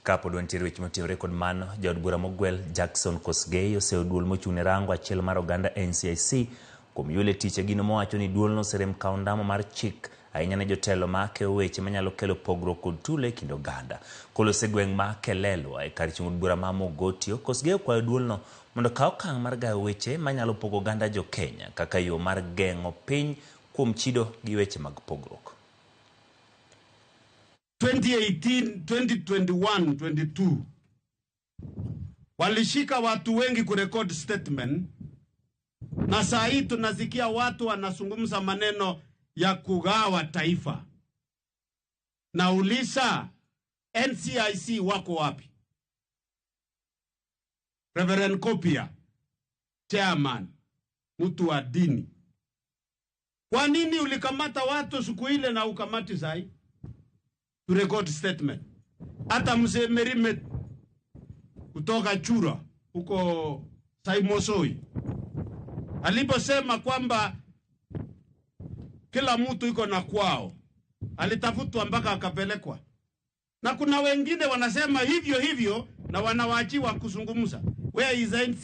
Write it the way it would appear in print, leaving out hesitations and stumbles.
Kapo duantiere weche motiore kod mano, jaod bura mogwel Jackson Kosgei oseo duol mochung'ne rango achiel mar oganda NCIC kuom yule tiche gino mowacho ni duolno oserem kawo ndamo mar chik ahinya ne jotelo ma keyo weche manyalo kelo pogruok kod tulo e kind oganda. Kolose gweng' ma Kelelwa e kar chung' od bura ma Mogotio, Kosgei okwayo duolno mondo kaw okang' mar gayo weche manyalo pogo oganda jo Kenya kaka yo mar geng'o piny kuom chido gi weche mag pogruok. 2018, 2021, 22 walishika watu wengi kurekodi statement, na saa hii tunasikia watu wanazungumza maneno ya kugawa taifa. Nauliza, NCIC wako wapi? Reverend Kopia, chairman, mtu wa dini, kwa nini ulikamata watu siku ile na ukamati saa hii to record statement? Hata mzee Merime kutoka Chura huko Saimosoi aliposema kwamba kila mtu iko na kwao, alitafutwa mpaka akapelekwa. Na kuna wengine wanasema hivyo hivyo na wanawaachiwa kuzungumza. Where is NCIC?